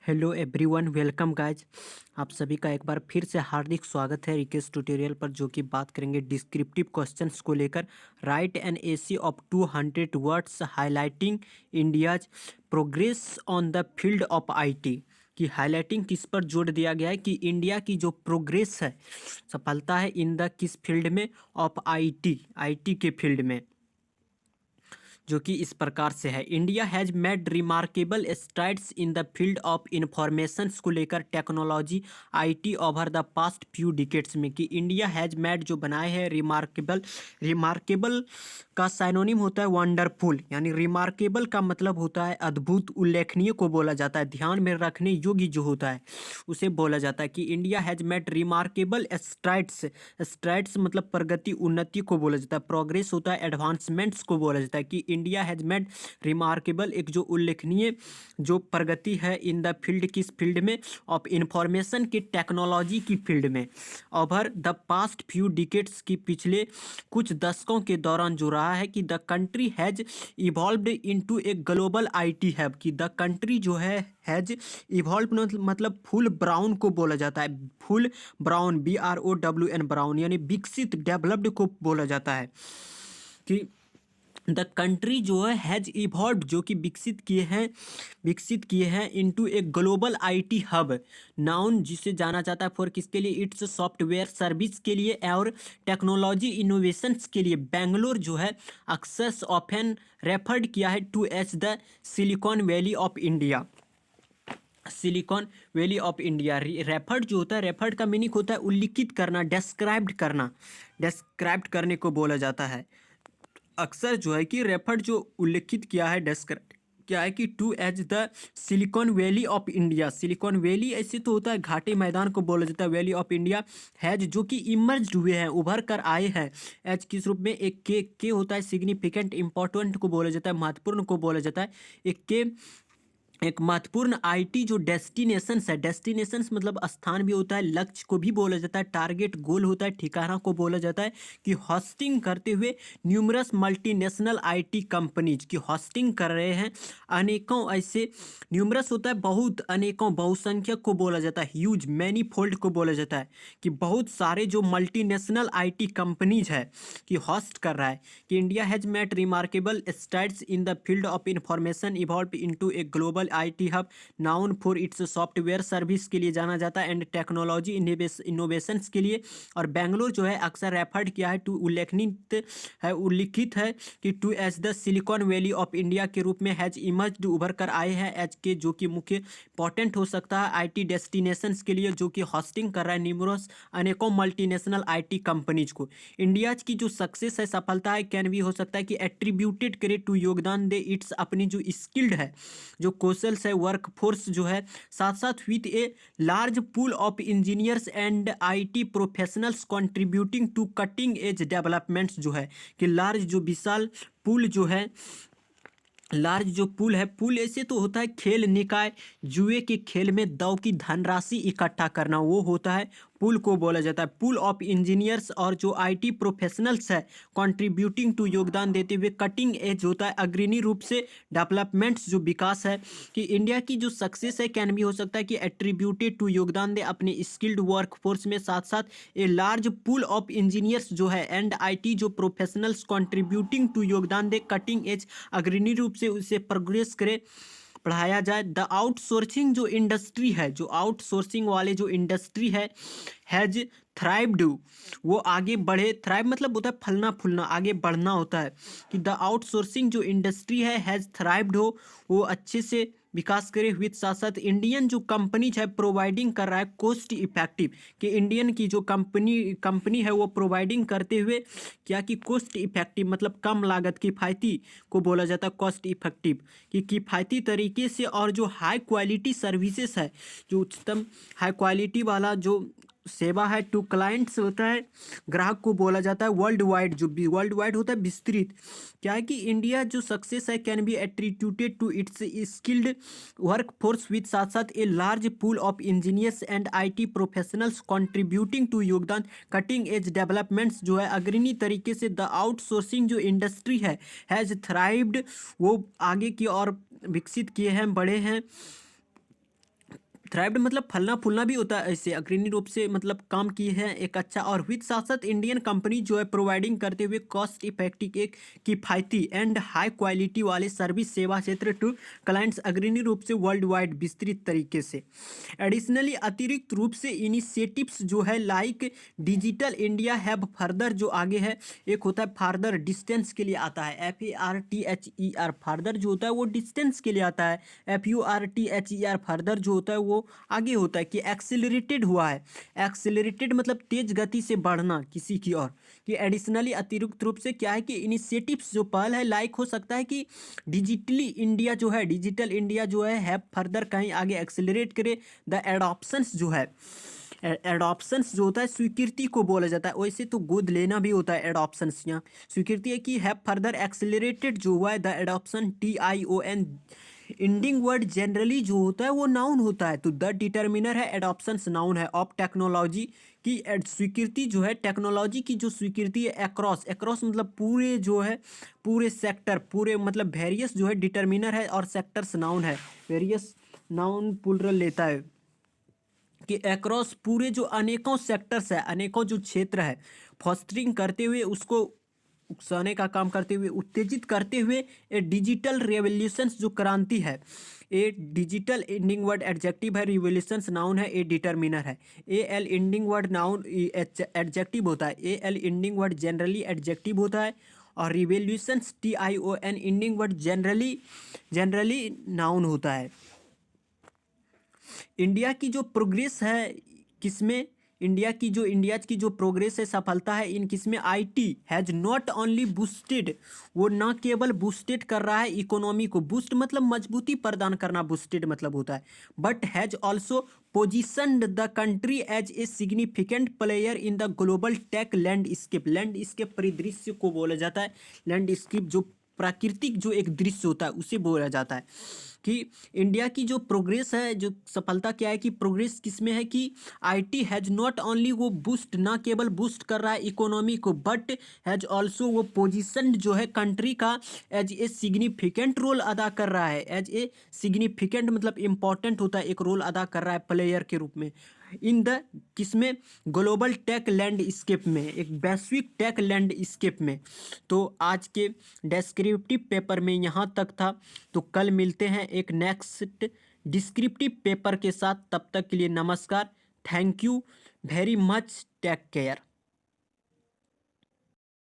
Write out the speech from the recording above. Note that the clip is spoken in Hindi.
Hello everyone, welcome guys. आप सभी का एक बार फिर से हार्दिक स्वागत है रिकेश ट्यूटोरियल पर, जो कि बात करेंगे डिस्क्रिप्टिव क्वेश्चंस को लेकर। Right an essay of 200 words highlighting India's progress on the field of IT. कि हाईलाइटिंग किस पर जोड़ दिया गया है कि इंडिया की जो प्रोग्रेस है, सफलता है इन द किस फील्ड में, ऑफ आईटी के फील्ड में, जो कि इस प्रकार से है। India has made remarkable strides in the field of information को लेकर technology IT over the past few decades में। कि इंडिया हैज़ मेड जो बनाए हैं रिमार्केबल, रिमार्केबल का साइनोनिम होता है वंडरफुल, यानी रिमार्केबल का मतलब होता है अद्भुत, उल्लेखनीय को बोला जाता है, ध्यान में रखने योग्य जो होता है उसे बोला जाता है। कि India has made remarkable strides, strides मतलब प्रगति, उन्नति को बोला जाता है। प्रोग्रेस होता है एडवांसमेंट्स को बोला जाता है। कि इंडिया हैज़ मेड रिमार्केबल, एक जो उल्लेखनीय जो प्रगति है इन द फील्ड, किस फील्ड में, ऑफ इंफॉर्मेशन की टेक्नोलॉजी की फील्ड में, over the past few decades की पिछले कुछ दशकों के दौरान जो रहा है। कि the country has evolved into a global IT hub. कि द कंट्री जो है हैज़ इवॉल्व मतलब फुल ब्राउन को बोला जाता है, फुल ब्राउन, BROWN ब्राउन, यानी विकसित, डेवलप्ड को बोला जाता है। कि द कंट्री जो है हैज इवॉल्व, जो कि विकसित किए हैं into a global IT hub, noun जिसे जाना जाता है फॉर किसके लिए, इट्स सॉफ्टवेयर सर्विस के लिए और टेक्नोलॉजी इनोवेशंस के लिए। बेंगलोर जो है अक्सर ऑफन रेफर्ड किया है to as the Silicon Valley of India, Silicon Valley of India. Referred जो होता है, रेफर्ड का मीनिंग होता है उल्लिखित करना, डिस्क्राइब्ड करना, डिस्क्राइब्ड करने को बोला जाता है। अक्सर जो है कि रेफर्ड जो उल्लेखित किया है, डिस्क्राइब क्या है कि to as the Silicon Valley of India. Silicon Valley ऐसे तो होता है घाटी मैदान को बोला जाता है, वैली ऑफ इंडिया हैज जो कि इमर्ज हुए हैं, उभर कर आए हैं। एज किस रूप में, एक के होता है सिग्निफिकेंट, इंपॉर्टेंट को बोला जाता है, महत्वपूर्ण को बोला जाता है। एक के एक महत्वपूर्ण आईटी जो डेस्टिनेशंस है, डेस्टिनेशंस मतलब स्थान भी होता है, लक्ष्य को भी बोला जाता है, टारगेट गोल होता है, ठिकाना को बोला जाता है। कि होस्टिंग करते हुए न्यूमरस मल्टीनेशनल आईटी कंपनीज, की होस्टिंग कर रहे हैं अनेकों ऐसे, न्यूमरस होता है बहुत, अनेकों बहुसंख्यक को बोला जाता है, ह्यूज मैनी फोल्ड को बोला जाता है। कि बहुत सारे जो मल्टीनेशनल आईटी कंपनीज है कि होस्ट कर रहा है। कि India has made remarkable strides in the field of information, evolve into a global IT hub, noun for its software service के लिए जाना जाता है, एंड टेक्नोलॉजी इनोवेशंस के लिए। और बेंगलोर जो है अक्सर रेफर्ड किया है टू, उल्लिखित है कि to as the Silicon Valley of India के रूप में, हैज इमर्ज्ड, उभर कर आए हैं, एज के जो कि मुख्य इंपॉर्टेंट हो सकता है आईटी डेस्टिनेशंस के लिए, जो कि होस्टिंग कर रहा है न्यूमरस अनेकों मल्टीनेशनल आईटी कंपनीज को। इंडिया की जो सक्सेस है, सफलता है, कैन भी हो सकता है कि एट्रीब्यूटेड करे टू, योगदान दे, इट्स अपनी जो स्किल्ड है, जो कौशल्स है, वर्कफोर्स जो है, साथ साथ with a large pool of engineers and IT professionals contributing to cutting edge developments जो है। कि लार्ज जो विशाल पूल जो है, लार्ज जो पूल है, पूल ऐसे तो होता है खेल निकाय, जुए के खेल में दांव की धनराशि इकट्ठा करना, वो होता है पूल को बोला जाता है। पूल ऑफ इंजीनियर्स और जो आईटी प्रोफेशनल्स है, कंट्रीब्यूटिंग टू, योगदान देते हुए, कटिंग एज होता है अग्रणी रूप से, डेवलपमेंट्स जो विकास है। कि इंडिया की जो सक्सेस है, कैन भी हो सकता है कि एट्रीब्यूटेड टू, योगदान दे अपने स्किल्ड वर्कफोर्स में, साथ साथ a large pool of engineers जो है, एंड आईटी जो प्रोफेशनल्स कंट्रीब्यूटिंग टू, योगदान दे, कटिंग एज अग्रणी रूप से उसे प्रोग्रेस करे, पढ़ाया जाए। द आउटसोर्सिंग जो इंडस्ट्री है, जो आउटसोर्सिंग वाले जो इंडस्ट्री है, हैज थ्राइव्ड, वो आगे बढ़े, थ्राइव मतलब होता है फलना फूलना, आगे बढ़ना होता है। कि द आउटसोर्सिंग जो इंडस्ट्री है हैज थ्राइव्ड हो, वो अच्छे से विकास करे हुए, साथ साथ इंडियन जो कंपनीज है प्रोवाइडिंग कर रहा है कॉस्ट इफेक्टिव। कि इंडियन की जो कंपनी है वो प्रोवाइडिंग करते हुए क्या, कि कॉस्ट इफेक्टिव मतलब कम लागत, किफ़ायती को बोला जाता है कॉस्ट इफेक्टिव। कि किफ़ायती तरीके से, और जो हाई क्वालिटी सर्विसेज है, जो उच्चतम हाई क्वालिटी वाला जो सेवा है टू क्लाइंट्स होता है, ग्राहक को बोला जाता है वर्ल्ड वाइड, जो वर्ल्ड वाइड होता है विस्तृत। क्या है कि इंडिया जो सक्सेस है, can be attributed to its skilled work force with, साथ साथ a large pool of engineers and IT professionals contributing to, योगदान, कटिंग एज डेवलपमेंट्स जो है अग्रणी तरीके से। द आउटसोर्सिंग जो इंडस्ट्री है हैज़ थ्राइव्ड, वो आगे की ओर विकसित किए हैं, बड़े हैं, थ्राइव्ड मतलब फलना फूलना भी होता है, ऐसे अग्रणी रूप से मतलब काम किए हैं एक अच्छा। और विद साथ साथ इंडियन कंपनी जो है प्रोवाइडिंग करते हुए कॉस्ट इफेक्टिव एक किफ़ायती एंड हाई क्वालिटी वाले सर्विस सेवा क्षेत्र टू क्लाइंट्स अग्रणी रूप से वर्ल्ड वाइड विस्तृत तरीके से। एडिशनली अतिरिक्त रूप से इनिशिएटिव्स जो है like digital India have further जो आगे है, एक होता है फार्दर डिस्टेंस के लिए आता है FARTHER, फार्दर जो होता है वो डिस्टेंस के लिए आता है। FURTHER फर्दर जो होता है वो आगे होता है कि एक्सेलरेटेड हुआ है। एक्सेलरेटेड मतलब तेज गति से बढ़ना किसी की ओर। कि एडिशनली अतिरिक्त रूप से क्या है कि इनिशिएटिव्स जो पहल है लाइक हो सकता है कि डिजिटली इंडिया जो है, डिजिटल इंडिया जो है फर्दर कहीं आगे एक्सेलरेट करे द एडॉप्शंस जो है। एडॉप्शंस जो होता है स्वीकृति को बोला जाता है, वैसे तो गोद लेना भी होता है एडॉप्शंस। यहाँ स्वीकृति है कि हैव फर्दर एक्सेलरेटेड जो हुआ है the adoption TION। Ending word generally जो होता है वो नाउन होता है, तो द डिटर्मिनर है, एडॉप्शंस नाउन है ऑफ टेक्नोलॉजी की स्वीकृति जो है, टेक्नोलॉजी की जो स्वीकृति है अक्रॉस, अक्रॉस मतलब पूरे जो है, पूरे सेक्टर, पूरे मतलब वेरियस जो है डिटर्मिनर है और सेक्टर्स नाउन है। वेरियस नाउन प्लूरल लेता है कि अक्रॉस पूरे जो अनेकों सेक्टर्स है, अनेकों जो क्षेत्र है, फॉस्टरिंग करते हुए उसको उकसाने का काम करते हुए, उत्तेजित करते हुए ए डिजिटल रेवोल्यूशंस जो क्रांति है। ए डिजिटल एंडिंग वर्ड एडजेक्टिव है, रिवोल्यूशंस नाउन है, ए डिटर्मिनर है। AL ending word noun adjective होता है, AL ending word generally adjective होता है, और revolutions TION ending word generally noun होता है। इंडिया की जो प्रोग्रेस है किसमें, इंडिया की जो प्रोग्रेस है, सफलता है इन किसमें, IT has not only boosted, वो ना केवल बूस्टेड कर रहा है इकोनॉमी को, बूस्ट मतलब मजबूती प्रदान करना, बूस्टेड मतलब होता है, but has also positioned the country as a significant player in the global tech landscape. Landscape परिदृश्य को बोला जाता है, लैंडस्केप जो प्राकृतिक जो एक दृश्य होता है उसे बोला जाता है। कि इंडिया की जो प्रोग्रेस है, जो सफलता क्या है कि प्रोग्रेस किसमें है कि IT हैज़ नॉट ओनली वो बूस्ट, ना केवल बूस्ट कर रहा है इकोनॉमी को, बट हैज़ ऑल्सो वो पोजीशन जो है कंट्री का एज ए सिग्निफिकेंट रोल अदा कर रहा है। एज ए सिग्निफिकेंट मतलब इंपॉर्टेंट होता है, एक रोल अदा कर रहा है प्लेयर के रूप में इन द किसमें, ग्लोबल टेक लैंडस्केप में, एक वैश्विक टेक लैंडस्केप में। तो आज के डिस्क्रिप्टिव पेपर में यहाँ तक था, तो कल मिलते हैं एक नेक्स्ट डिस्क्रिप्टिव पेपर के साथ। तब तक के लिए नमस्कार, thank you very much, take care.